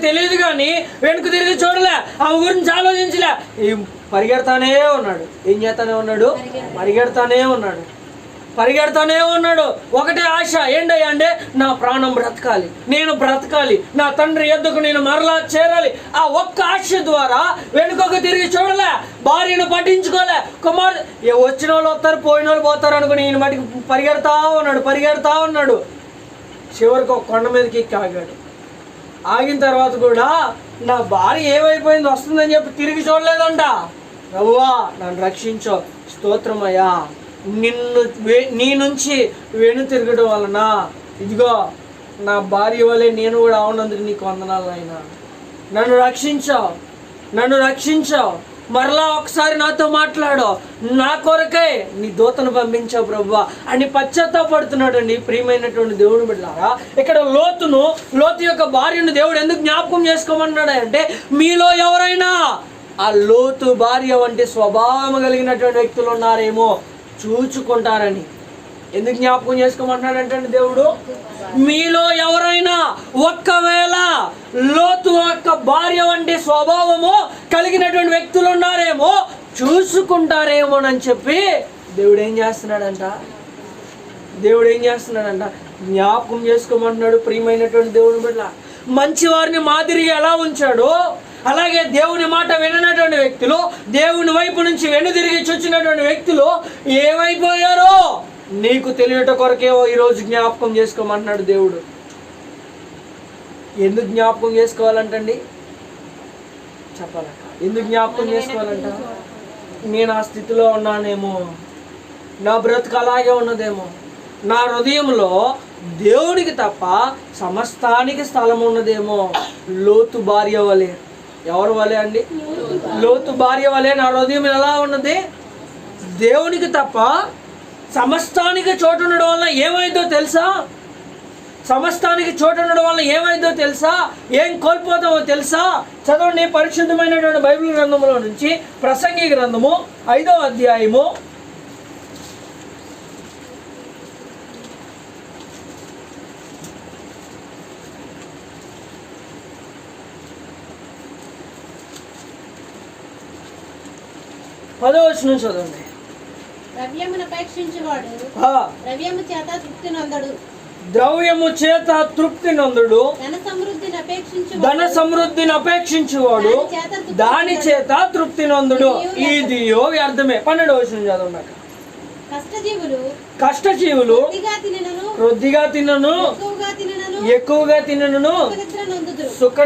తెలియదు కానీ వెనుక తిరిగి చూడలే, ఆమె గురించి ఆలోచించలే. పరిగెడతానే ఉన్నాడు. ఏం చేస్తానే ఉన్నాడు? పరిగెడతానే ఉన్నాడు. ఒకటే ఆశ ఏంటయ్యా అంటే, నా ప్రాణం బ్రతకాలి, నేను బ్రతకాలి, నా తండ్రి యొద్దకు నేను మరలా చేరాలి. ఆ ఒక్క ఆశ ద్వారా వెనుకకు తిరిగి చూడలే, భార్యను పట్టించుకోలే. వచ్చిన వాళ్ళు వస్తారు, పోయిన వాళ్ళు పోతారు అనుకుని ఈయన మటుకు పరిగెడతా ఉన్నాడు. చివరికి ఒక కొండ మీదకి ఎక్కి ఆగాడు. ఆగిన తర్వాత కూడా నా భార్య ఏమైపోయింది వస్తుందని చెప్పి తిరిగి చూడలేదంట. ప్రభువా నన్ను రక్షించో, స్తోత్రమయ్యా, నీ నుంచి వెను తిరగడం వలన ఇదిగో నా భార్య వలె నేను కూడా అవునందుకు నీకు వందనాలు నాయనా. నన్ను రక్షించావు, మరలా ఒకసారి నాతో మాట్లాడు, నా కొరకై నీ దూతను పంపించావు ప్రభువా అని పశ్చాత్తాపడుతున్నాడు అండి. ప్రియమైనటువంటి దేవుని బిడ్డలారా, ఇక్కడ లోతు యొక్క భార్యను దేవుడు ఎందుకు జ్ఞాపకం చేసుకోమన్నాడు అంటే, మీలో ఎవరైనా ఆ లోతు భార్య వంటి స్వభావం కలిగినటువంటి వ్యక్తులు ఉన్నారేమో చూచుకుంటారని. ఎందుకు జ్ఞాపకం చేసుకోమంటున్నాడంటే దేవుడు, మీలో ఎవరైనా ఒక్కవేళ లోతు యొక్క భార్య వంటి స్వభావము కలిగినటువంటి వ్యక్తులు ఉన్నారేమో చూసుకుంటారేమోనని చెప్పి దేవుడు ఏం చేస్తున్నాడంట జ్ఞాపకం చేసుకోమంటున్నాడు. ప్రియమైనటువంటి దేవుని బిడ్డ, మంచి వారిని మాదిరిగా ఎలా ఉంచాడో అలాగే దేవుని మాట విననటువంటి వ్యక్తులు, దేవుని వైపు నుంచి వెనుదిరిగి చూచినటువంటి వ్యక్తులు ఏమైపోయారో నీకు తెలియట కొరకే ఈరోజు జ్ఞాపకం చేసుకోమంటున్నాడు దేవుడు. ఎందుకు జ్ఞాపకం చేసుకోవాలంటండి? చెప్పాలంట. ఎందుకు జ్ఞాపకం చేసుకోవాలంట? నేను ఆ స్థితిలో ఉన్నానేమో, నా బ్రతుకు అలాగే ఉన్నదేమో, నా హృదయంలో దేవుడికి తప్ప సమస్తానికి స్థలం ఉన్నదేమో. లోతు భార్య వలె. ఎవరు వలె అండి? లోతు భార్య వలె నా హృదయం ఎలా ఉన్నది? దేవునికి తప్ప సమస్తానికి చోటు ఉండడం వల్ల ఏమైందో తెలుసా? ఏం కోల్పోతామో తెలుసా? చదవండి, పరిశుద్ధమైనటువంటి బైబిల్ గ్రంథంలో నుంచి ప్రసంగి గ్రంథము 5వ అధ్యాయము 10వ వచనం చదవండి. ద్రవ్యము చేత తృప్తి నందుడు, ధన సమృద్ధిని అపేక్షించువాడు దాని చేత తృప్తి నందుడు, ఇదియో వ్యర్థమే. 12వ వచనం చదవండి. కష్టజీవులు కొద్దిగా తినను ఎక్కువగా తినను సుఖ